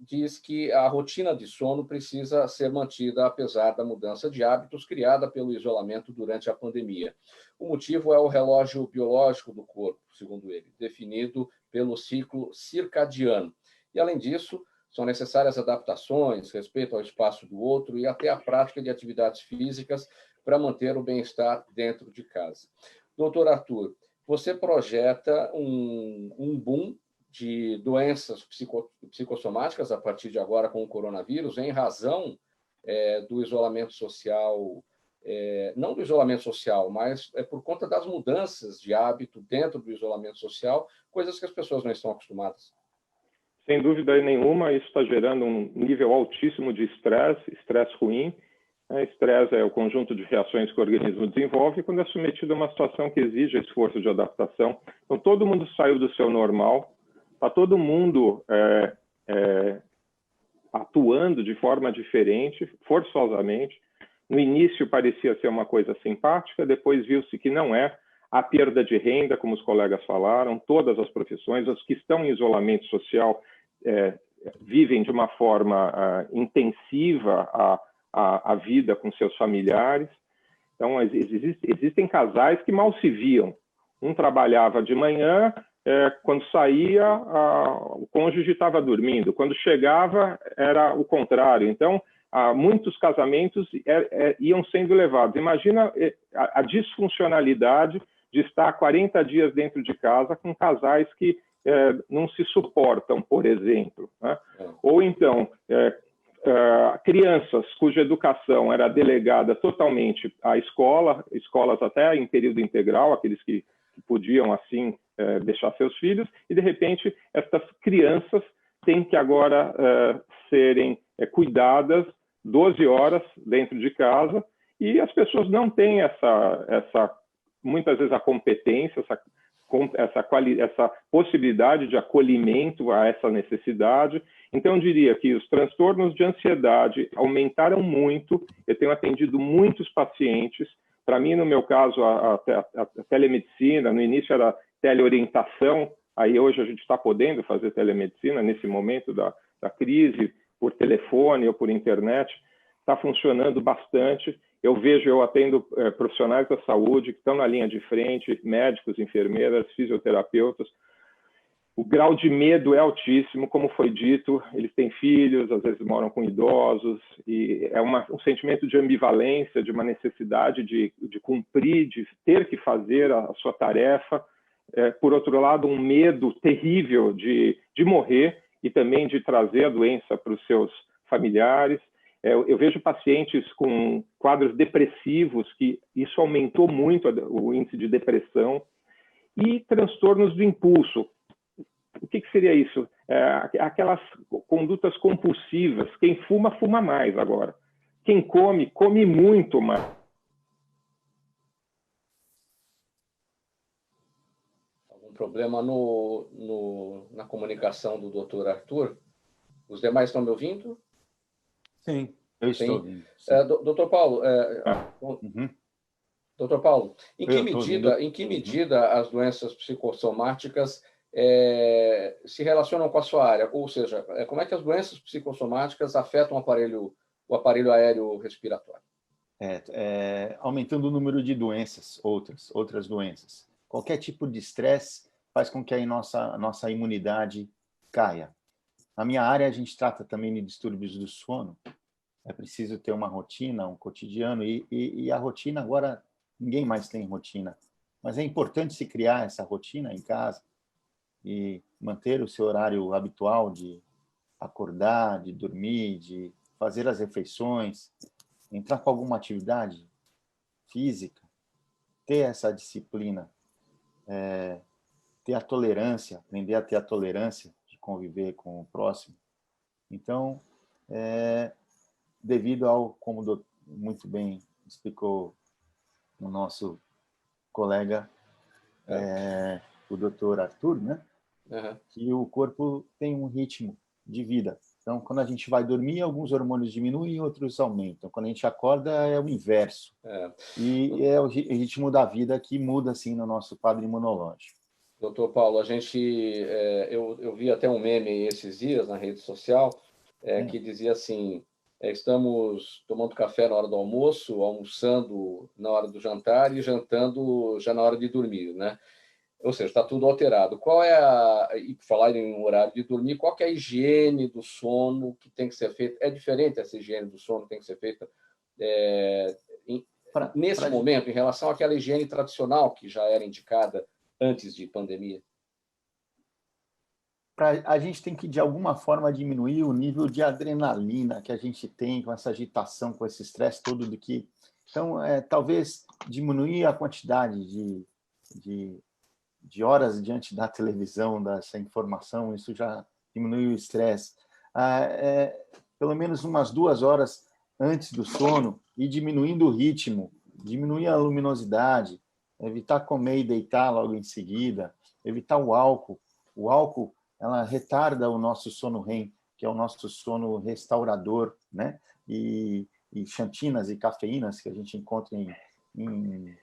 diz que a rotina de sono precisa ser mantida apesar da mudança de hábitos criada pelo isolamento durante a pandemia. O motivo é o relógio biológico do corpo, segundo ele, definido pelo ciclo circadiano. E, além disso, são necessárias adaptações, respeito ao espaço do outro e até a prática de atividades físicas para manter o bem-estar dentro de casa. Doutor Arthur, você projeta um boom de doenças psicossomáticas a partir de agora com o coronavírus, em razão do isolamento social, não do isolamento social, mas por conta das mudanças de hábito dentro do isolamento social, coisas que as pessoas não estão acostumadas. Sem dúvida nenhuma, isso está gerando um nível altíssimo de estresse ruim. Estresse é o conjunto de reações que o organismo desenvolve quando é submetido a uma situação que exige esforço de adaptação. Então, todo mundo saiu do seu normal, está todo mundo atuando de forma diferente, forçosamente. No início parecia ser uma coisa simpática, depois viu-se que não é. A perda de renda, como os colegas falaram, todas as profissões, os que estão em isolamento social vivem de uma forma intensiva a vida com seus familiares. Então, existem casais que mal se viam. Um trabalhava de manhã, quando saía, o cônjuge estava dormindo. Quando chegava, era o contrário. Então, muitos casamentos iam sendo levados. Imagina a disfuncionalidade de estar 40 dias dentro de casa com casais que não se suportam, por exemplo, né? Ou então crianças cuja educação era delegada totalmente à escolas até em período integral, aqueles que podiam assim deixar seus filhos, e de repente essas crianças têm que agora serem cuidadas 12 horas dentro de casa, e as pessoas não têm muitas vezes a competência, essa possibilidade de acolhimento a essa necessidade. Então, eu diria que os transtornos de ansiedade aumentaram muito. Eu tenho atendido muitos pacientes. Para mim, no meu caso, a telemedicina, no início era teleorientação, aí hoje a gente está podendo fazer telemedicina nesse momento da crise, por telefone ou por internet, está funcionando bastante. Eu atendo profissionais da saúde que estão na linha de frente, médicos, enfermeiras, fisioterapeutas. O grau de medo é altíssimo, como foi dito, eles têm filhos, às vezes moram com idosos, e é um sentimento de ambivalência, de uma necessidade de cumprir, de ter que fazer a sua tarefa. Por outro lado, um medo terrível de morrer e também de trazer a doença para os seus familiares. Eu vejo pacientes com quadros depressivos, que isso aumentou muito o índice de depressão, e transtornos do impulso. O que seria isso? Aquelas condutas compulsivas. Quem fuma, fuma mais agora. Quem come, come muito mais. Algum problema na comunicação do doutor Arthur? Os demais estão me ouvindo? Sim, eu estou ouvindo. Doutor Paulo, doutor Paulo, em que medida as doenças psicossomáticas se relacionam com a sua área? Ou seja, como é que as doenças psicossomáticas afetam o aparelho aéreo respiratório? Aumentando o número de doenças, outras doenças. Qualquer tipo de estresse faz com que a nossa imunidade caia. Na minha área, a gente trata também de distúrbios do sono. É preciso ter uma rotina, um cotidiano, e a rotina agora, ninguém mais tem rotina. Mas é importante se criar essa rotina em casa e manter o seu horário habitual de acordar, de dormir, de fazer as refeições, entrar com alguma atividade física, ter essa disciplina. ter a tolerância, aprender a ter a tolerância de conviver com o próximo. Então, devido ao, como muito bem explicou o nosso colega, o doutor Arthur, né? Uhum. Que o corpo tem um ritmo de vida. Então, quando a gente vai dormir, alguns hormônios diminuem e outros aumentam. Quando a gente acorda, é o inverso. E é o ritmo da vida que muda, assim, no nosso quadro imunológico. Doutor Paulo, eu vi até um meme esses dias na rede social que dizia assim, estamos tomando café na hora do almoço, almoçando na hora do jantar e jantando já na hora de dormir, né? Ou seja, está tudo alterado. E falar em um horário de dormir, qual que é a higiene do sono que tem que ser feita? É diferente essa higiene do sono que tem que ser feita nesse momento, em relação àquela higiene tradicional que já era indicada antes de pandemia? A gente tem que, de alguma forma, diminuir o nível de adrenalina que a gente tem com essa agitação, com esse estresse todo do que... Então, talvez diminuir a quantidade de horas diante da televisão, dessa informação, isso já diminui o estresse. Pelo menos umas 2 horas antes do sono e diminuindo o ritmo, diminuir a luminosidade, evitar comer e deitar logo em seguida, evitar o álcool. O álcool, ela retarda o nosso sono REM, que é o nosso sono restaurador, né? E xantinas e cafeínas que a gente encontra em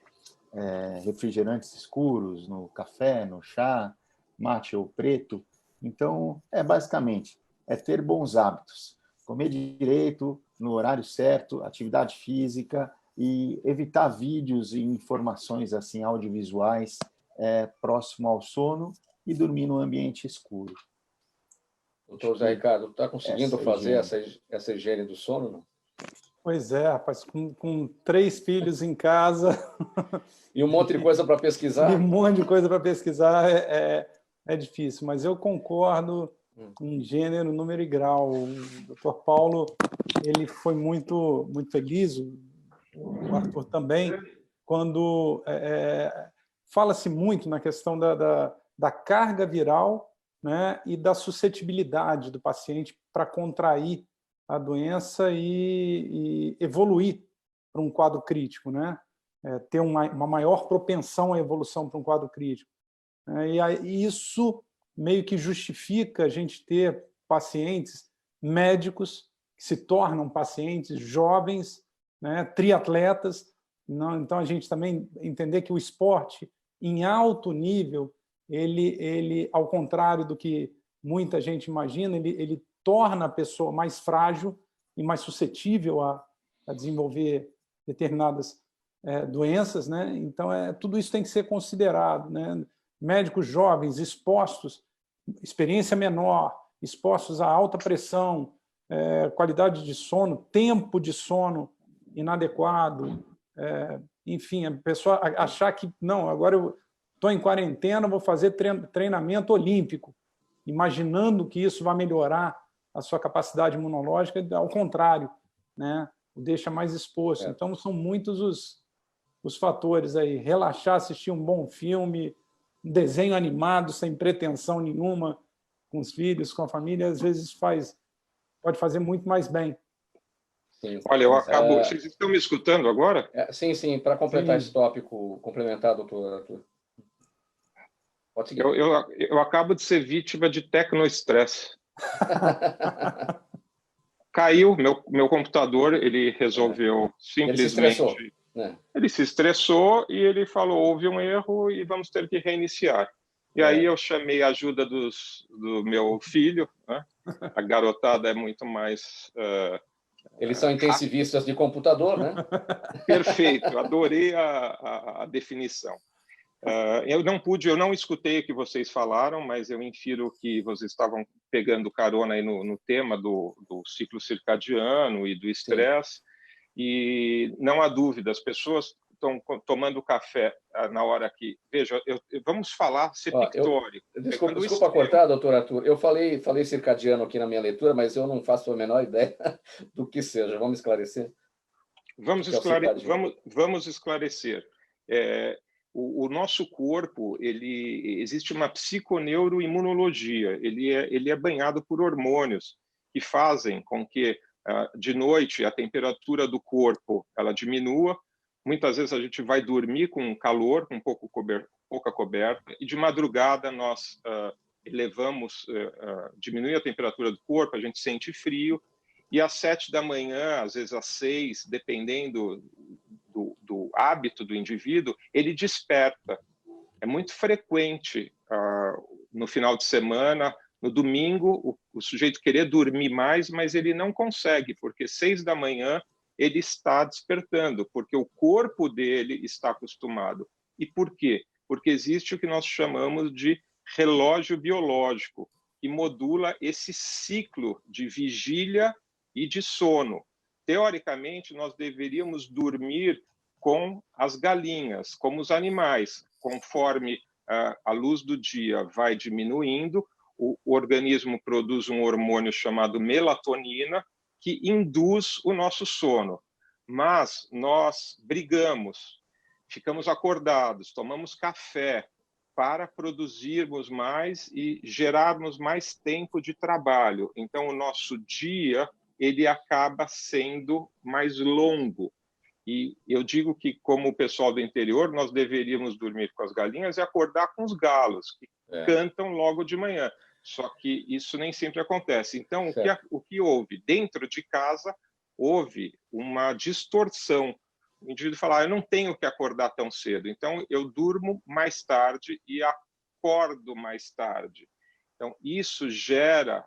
refrigerantes escuros, no café, no chá, mate ou preto. Então, basicamente, ter bons hábitos, comer direito, no horário certo, atividade física e evitar vídeos e informações assim audiovisuais próximo ao sono e dormir no ambiente escuro. Doutor José Ricardo, está conseguindo fazer essa higiene do sono, não? Pois é, rapaz, com 3 filhos em casa... E um monte de coisa para pesquisar. E um monte de coisa para pesquisar é difícil, mas eu concordo em gênero, número e grau. O Dr. Paulo ele foi muito feliz, o Arthur também, quando fala-se muito na questão da carga viral, né, e da suscetibilidade do paciente para contrair a doença e evoluir para um quadro crítico, né? Ter uma maior propensão à evolução para um quadro crítico. E isso meio que justifica a gente ter pacientes médicos que se tornam pacientes jovens, né, triatletas. Então, a gente também entender que o esporte em alto nível, ele ao contrário do que muita gente imagina, ele torna a pessoa mais frágil e mais suscetível a desenvolver determinadas doenças, né? Então, tudo isso tem que ser considerado, né? Médicos jovens expostos, experiência menor, expostos a alta pressão, qualidade de sono, tempo de sono inadequado, enfim, a pessoa achar que, não, agora eu estou em quarentena, vou fazer treinamento olímpico, imaginando que isso vai melhorar a sua capacidade imunológica, ao contrário, né? O deixa mais exposto. Então, são muitos os fatores aí. Relaxar, assistir um bom filme, um desenho animado, sem pretensão nenhuma, com os filhos, com a família, às vezes pode fazer muito mais bem. Sim. Olha, eu acabo... Vocês estão me escutando agora? Sim. Para completar esse tópico, complementar, doutor Arthur. Pode seguir. Eu acabo de ser vítima de tecnoestresse. Caiu meu computador, ele resolveu simplesmente... Ele se estressou e ele falou, houve um erro e vamos ter que reiniciar. E aí eu chamei a ajuda do meu filho, né? A garotada é muito mais... Eles são intensivistas de computador, né? Perfeito, adorei a definição. Eu não escutei o que vocês falaram, mas eu infiro que vocês estavam pegando carona aí no tema do ciclo circadiano e do estresse. E não há dúvida, as pessoas estão tomando café na hora que... Veja, vamos ser pictórico. Desculpa cortar, doutor Arthur. Eu falei circadiano aqui na minha leitura, mas eu não faço a menor ideia do que seja. Vamos esclarecer? Vamos esclarecer. o nosso corpo, existe uma psiconeuroimunologia, ele é banhado por hormônios que fazem com que, de noite, a temperatura do corpo ela diminua. Muitas vezes a gente vai dormir com calor, com pouca coberta, e de madrugada nós diminui a temperatura do corpo, a gente sente frio, e às 7 da manhã, às vezes às 6, dependendo do hábito do indivíduo, ele desperta. É muito frequente no final de semana, no domingo, o sujeito querer dormir mais, mas ele não consegue, porque 6 da manhã ele está despertando, porque o corpo dele está acostumado. E por quê? Porque existe o que nós chamamos de relógio biológico, que modula esse ciclo de vigília e de sono. Teoricamente, nós deveríamos dormir com as galinhas, como os animais. Conforme a luz do dia vai diminuindo, o organismo produz um hormônio chamado melatonina, que induz o nosso sono. Mas nós brigamos, ficamos acordados, tomamos café para produzirmos mais e gerarmos mais tempo de trabalho. Então, o nosso dia ele acaba sendo mais longo. E eu digo que, como o pessoal do interior, nós deveríamos dormir com as galinhas e acordar com os galos, que cantam logo de manhã. Só que isso nem sempre acontece. Então, o que houve? Dentro de casa, houve uma distorção. O indivíduo fala, eu não tenho que acordar tão cedo, então eu durmo mais tarde e acordo mais tarde. Então, isso gera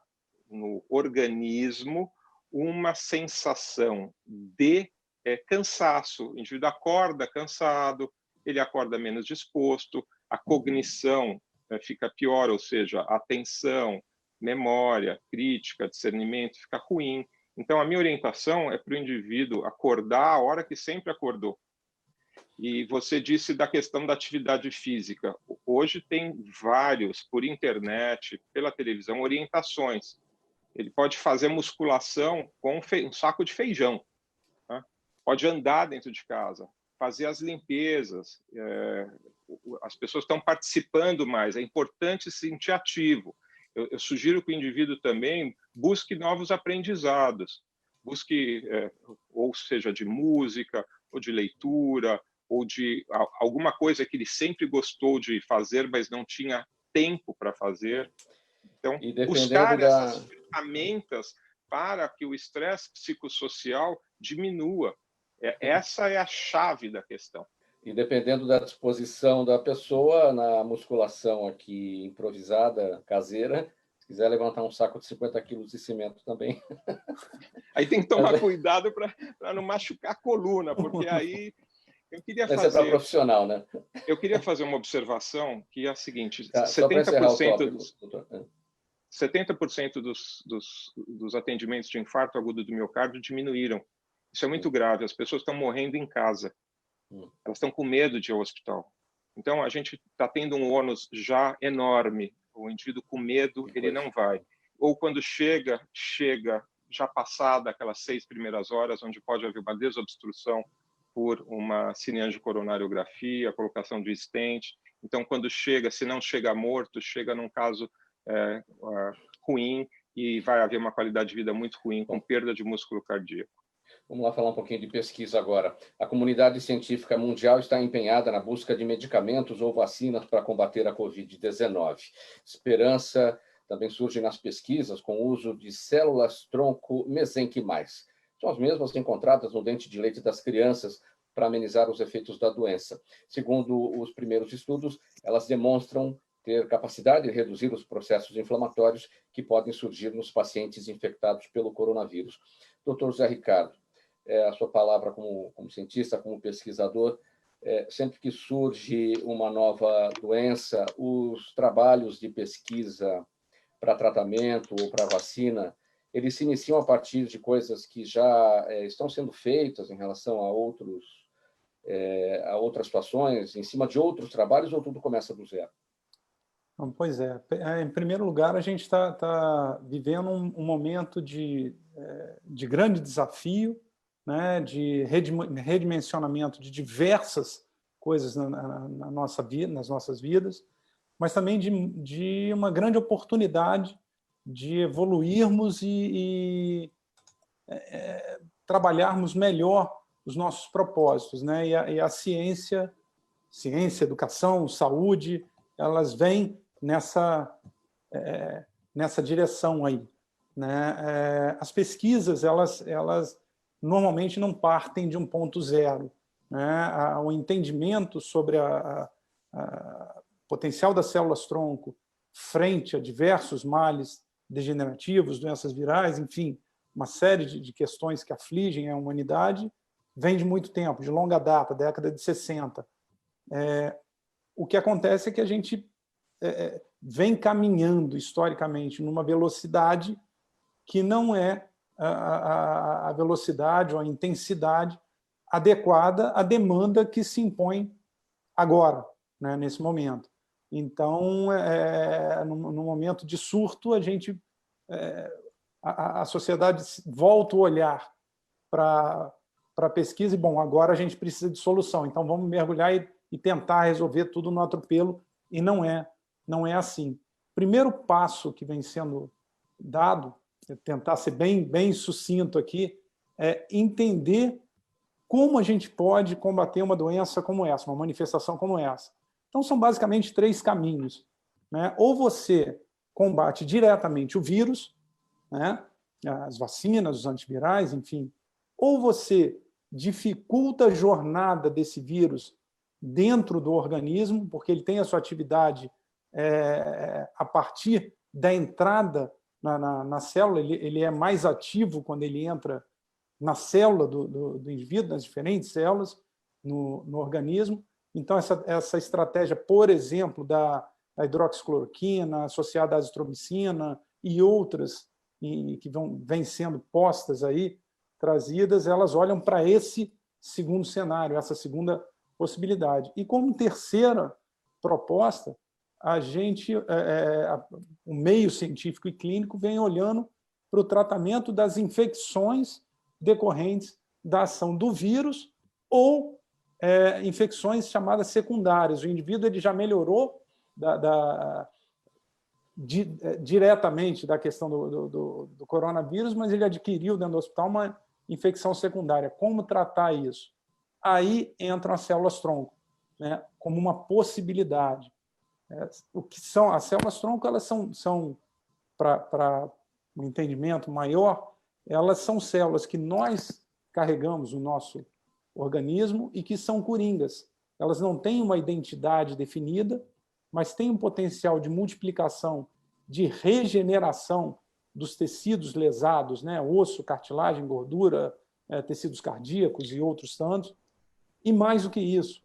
no organismo uma sensação de cansaço. O indivíduo acorda cansado, ele acorda menos disposto, a cognição fica pior, ou seja, a atenção, memória, crítica, discernimento fica ruim. Então, a minha orientação é para o indivíduo acordar a hora que sempre acordou. E você disse da questão da atividade física. Hoje tem vários, por internet, pela televisão, orientações. Ele pode fazer musculação com um saco de feijão. Né? Pode andar dentro de casa, fazer as limpezas. As pessoas estão participando mais. É importante se sentir ativo. Eu sugiro que o indivíduo também busque novos aprendizados. Busque, ou seja, de música, ou de leitura, ou de alguma coisa que ele sempre gostou de fazer, mas não tinha tempo para fazer. Então, buscar essas ferramentas para que o estresse psicossocial diminua. Essa é a chave da questão. E dependendo da disposição da pessoa, na musculação aqui improvisada, caseira, se quiser levantar um saco de 50 quilos de cimento também. Aí tem que tomar cuidado para não machucar a coluna, porque aí eu queria fazer... Essa é para profissional, né? Eu queria fazer uma observação que é a seguinte, tá, 70% dos atendimentos de infarto agudo do miocárdio diminuíram. Isso é muito grave, as pessoas estão morrendo em casa. Elas estão com medo de ir ao hospital. Então, a gente está tendo um ônus já enorme. O indivíduo com medo, ele não vai. Ou quando chega já passada aquelas 6 primeiras horas, onde pode haver uma desobstrução por uma cineangiocoronariografia, colocação de stent. Então, quando chega, se não chega morto, chega num caso ruim e vai haver uma qualidade de vida muito ruim, com perda de músculo cardíaco. Vamos lá falar um pouquinho de pesquisa agora. A comunidade científica mundial está empenhada na busca de medicamentos ou vacinas para combater a Covid-19. Esperança também surge nas pesquisas com o uso de células-tronco mesenquimais. São as mesmas encontradas no dente de leite das crianças para amenizar os efeitos da doença. Segundo os primeiros estudos, elas demonstram ter capacidade de reduzir os processos inflamatórios que podem surgir nos pacientes infectados pelo coronavírus. Dr. José Ricardo, a sua palavra como cientista, como pesquisador, sempre que surge uma nova doença, os trabalhos de pesquisa para tratamento ou para vacina, eles se iniciam a partir de coisas que já estão sendo feitas em relação a outras situações, em cima de outros trabalhos, ou tudo começa do zero? Pois é. Em primeiro lugar, a gente está vivendo um momento de grande desafio, né, de redimensionamento de diversas coisas nas nossas vidas, mas também de uma grande oportunidade de evoluirmos e trabalharmos melhor os nossos propósitos, né? E a ciência, educação, saúde, elas vêm nessa direção aí, né? As pesquisas, elas normalmente não partem de um ponto zero, né? O entendimento sobre o potencial das células-tronco frente a diversos males degenerativos, doenças virais, enfim, uma série de questões que afligem a humanidade, vem de muito tempo, de longa data, década de 60. O que acontece é que a gente vem caminhando historicamente numa velocidade que não é a velocidade ou a intensidade adequada à demanda que se impõe agora, né, nesse momento. Então, no momento de surto, a sociedade volta o olhar para a pesquisa e, bom, agora a gente precisa de solução, então vamos mergulhar e tentar resolver tudo no atropelo, e não é assim. O primeiro passo que vem sendo dado, tentar ser bem sucinto aqui, é entender como a gente pode combater uma doença como essa, uma manifestação como essa. Então, são basicamente 3 caminhos, né? Ou você combate diretamente o vírus, né? As vacinas, os antivirais, enfim, ou você dificulta a jornada desse vírus dentro do organismo, porque ele tem a sua atividade a partir da entrada na célula, ele é mais ativo quando ele entra na célula do indivíduo, nas diferentes células no organismo. Então, essa estratégia, por exemplo, da hidroxicloroquina, associada à azitromicina e outras que vêm sendo postas aí, trazidas, elas olham para esse segundo cenário, essa segunda possibilidade. E como terceira proposta, o meio científico e clínico vem olhando para o tratamento das infecções decorrentes da ação do vírus ou infecções chamadas secundárias. O indivíduo ele já melhorou diretamente da questão do coronavírus, mas ele adquiriu dentro do hospital uma infecção secundária. Como tratar isso? Aí entram as células-tronco, né, como uma possibilidade. O que são as células-tronco? Elas são para um entendimento maior, elas são células que nós carregamos no nosso organismo e que são coringas. Elas não têm uma identidade definida, mas têm um potencial de multiplicação, de regeneração dos tecidos lesados, né? Osso, cartilagem, gordura, tecidos cardíacos e outros tantos. E mais do que isso,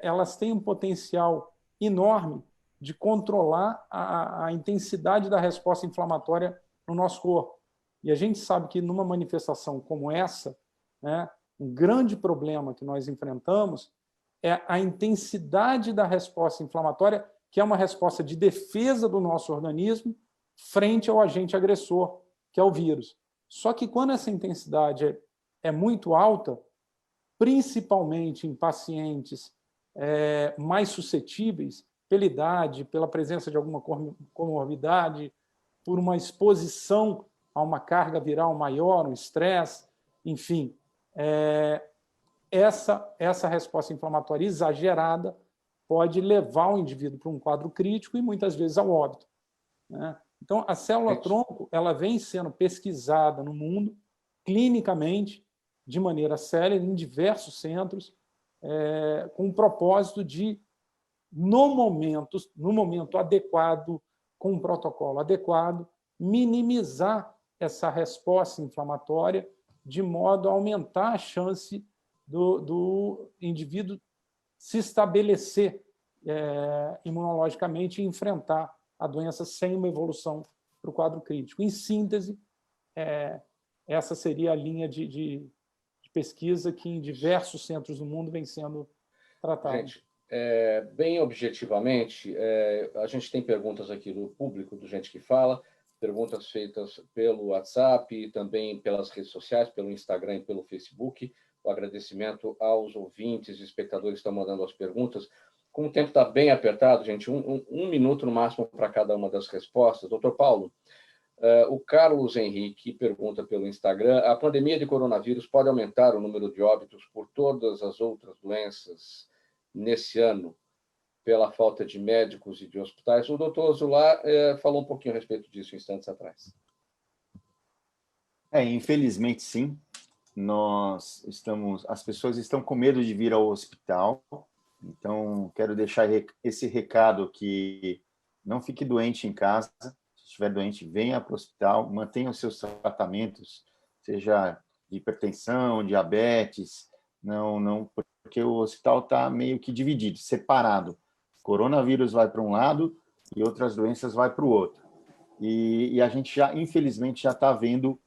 elas têm um potencial enorme de controlar a intensidade da resposta inflamatória no nosso corpo. E a gente sabe que numa manifestação como essa, né, um grande problema que nós enfrentamos é a intensidade da resposta inflamatória, que é uma resposta de defesa do nosso organismo frente ao agente agressor, que é o vírus. Só que quando essa intensidade é muito alta, principalmente em pacientes mais suscetíveis, pela idade, pela presença de alguma comorbidade, por uma exposição a uma carga viral maior, um estresse, enfim, essa resposta inflamatória exagerada pode levar o indivíduo para um quadro crítico e muitas vezes ao óbito, né? Então, a célula-tronco ela vem sendo pesquisada no mundo, clinicamente, de maneira séria, em diversos centros, com o propósito de, no momento adequado, com um protocolo adequado, minimizar essa resposta inflamatória de modo a aumentar a chance do indivíduo se estabelecer imunologicamente e enfrentar a doença sem uma evolução para o quadro crítico. Em síntese, essa seria a linha de pesquisa que em diversos centros do mundo vem sendo tratada. Gente, bem objetivamente, a gente tem perguntas aqui do público, do Gente que Fala, perguntas feitas pelo WhatsApp e também pelas redes sociais, pelo Instagram e pelo Facebook. o agradecimento aos ouvintes e espectadores que estão mandando as perguntas. Como o tempo está bem apertado, gente, um minuto no máximo para cada uma das respostas. Doutor Paulo, o Carlos Henrique pergunta pelo Instagram: a pandemia de coronavírus pode aumentar o número de óbitos por todas as outras doenças nesse ano, pela falta de médicos e de hospitais? O doutor Zular falou um pouquinho a respeito disso instantes atrás. Infelizmente, sim. As pessoas estão com medo de vir ao hospital. Então, quero deixar esse recado que não fique doente em casa. Se estiver doente, venha para o hospital, mantenha os seus tratamentos, seja de hipertensão, diabetes, não, porque o hospital está meio que dividido, separado. Coronavírus vai para um lado e outras doenças vai para o outro. E a gente infelizmente, já está vendo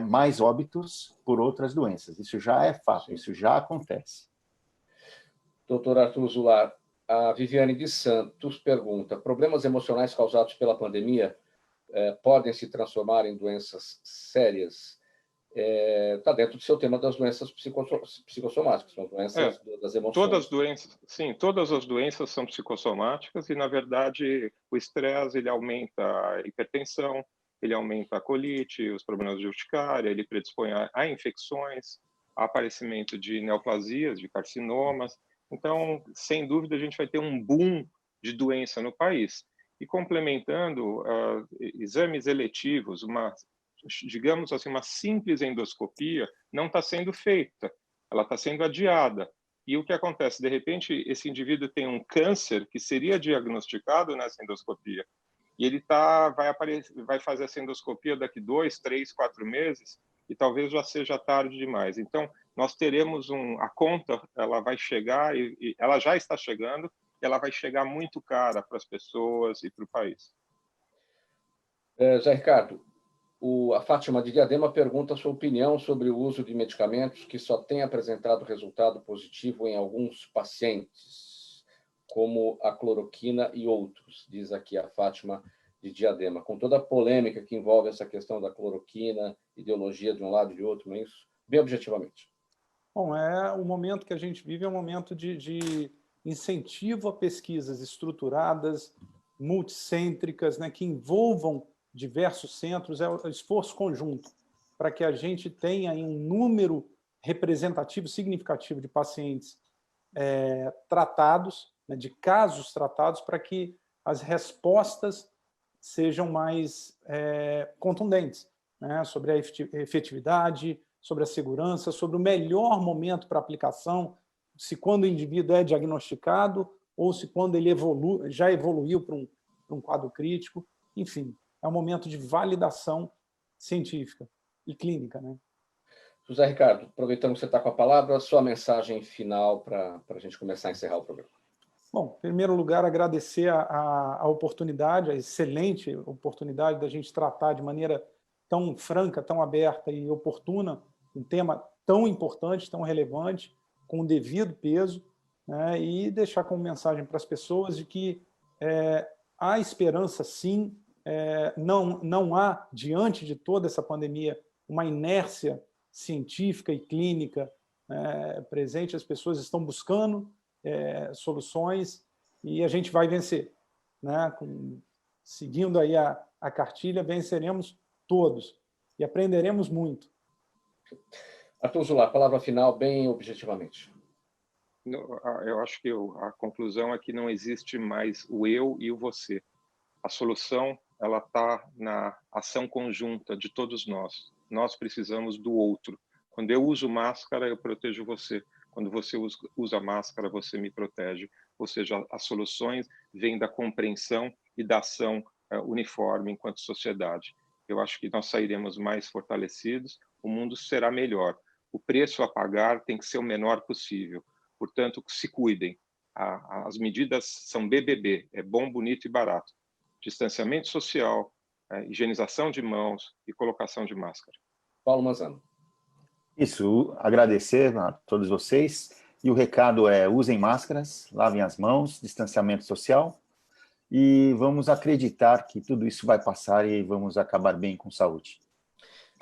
mais óbitos por outras doenças. Isso já é fato, sim. Isso já acontece. Doutor Arthur Zular, a Viviane de Santos pergunta: problemas emocionais causados pela pandemia podem se transformar em doenças sérias? Está dentro do seu tema das doenças psicossomáticas, são doenças das emoções. Todas as doenças são psicossomáticas e, na verdade, o estresse ele aumenta a hipertensão, ele aumenta a colite, os problemas de urticária, ele predispõe a infecções, a aparecimento de neoplasias, de carcinomas. Então, sem dúvida, a gente vai ter um boom de doença no país. E complementando, exames eletivos, digamos assim, uma simples endoscopia não está sendo feita, ela está sendo adiada. E o que acontece? De repente, esse indivíduo tem um câncer que seria diagnosticado nessa endoscopia, e ele vai fazer essa endoscopia daqui 2, 3, 4 meses, e talvez já seja tarde demais. Então, nós teremos a conta, ela vai chegar, e ela já está chegando, ela vai chegar muito cara para as pessoas e para o país. Zé Ricardo, a Fátima de Diadema pergunta a sua opinião sobre o uso de medicamentos que só têm apresentado resultado positivo em alguns pacientes, como a cloroquina e outros, diz aqui a Fátima de Diadema, com toda a polêmica que envolve essa questão da cloroquina, ideologia de um lado e de outro, não é isso? Bem objetivamente. Bom, o momento que a gente vive é um momento de incentivo a pesquisas estruturadas, multicêntricas, né, que envolvam diversos centros, é o esforço conjunto para que a gente tenha um número representativo, significativo de pacientes tratados, né, de casos tratados, para que as respostas sejam mais contundentes, né, sobre a efetividade, sobre a segurança, sobre o melhor momento para aplicação, se quando o indivíduo é diagnosticado ou se quando ele já evoluiu para um quadro crítico. Enfim, é um momento de validação científica e clínica, né? José Ricardo, aproveitando que você está com a palavra, sua mensagem final para a gente começar a encerrar o programa. Bom, em primeiro lugar, agradecer a oportunidade, a excelente oportunidade da gente tratar de maneira tão franca, tão aberta e oportuna um tema tão importante, tão relevante, com o devido peso, né, e deixar como mensagem para as pessoas de que há esperança, sim, não há, diante de toda essa pandemia, uma inércia científica e clínica presente, as pessoas estão buscando soluções e a gente vai vencer, né? Seguindo aí a cartilha, venceremos todos e aprenderemos muito. Arthur Zular, palavra final, bem objetivamente. Eu acho que a conclusão é que não existe mais o eu e o você. A solução ela está na ação conjunta de todos nós. Nós precisamos do outro. Quando eu uso máscara, eu protejo você. Quando você usa máscara, você me protege. Ou seja, as soluções vêm da compreensão e da ação uniforme enquanto sociedade. Eu acho que nós sairemos mais fortalecidos, o mundo será melhor. O preço a pagar tem que ser o menor possível. Portanto, se cuidem. As medidas são BBB, é bom, bonito e barato. Distanciamento social, higienização de mãos e colocação de máscara. Paulo Manzano. Isso, agradecer a todos vocês. E o recado é: usem máscaras, lavem as mãos, distanciamento social, e vamos acreditar que tudo isso vai passar e vamos acabar bem com saúde.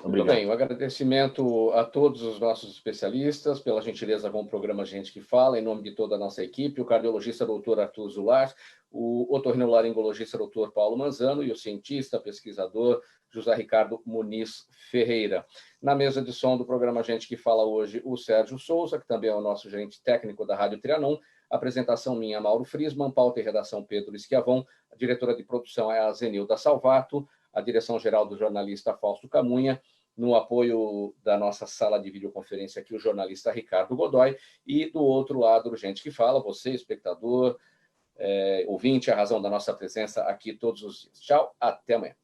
Muito bem, um agradecimento a todos os nossos especialistas pela gentileza com o programa Gente que Fala, em nome de toda a nossa equipe, o cardiologista doutor Arthur Zular, o otorrinolaringologista doutor Paulo Manzano e o cientista, pesquisador José Ricardo Muniz Ferreira. Na mesa de som do programa Gente que Fala hoje, o Sérgio Souza, que também é o nosso gerente técnico da Rádio Trianon, apresentação minha, Mauro Frisman, pauta e redação Pedro Schiavon, a diretora de produção é a Zenilda Salvato, a direção-geral do jornalista Fausto Camunha, no apoio da nossa sala de videoconferência aqui, o jornalista Ricardo Godoy, e do outro lado, Gente que Fala, você, espectador, ouvinte, a razão da nossa presença aqui todos os dias. Tchau, até amanhã.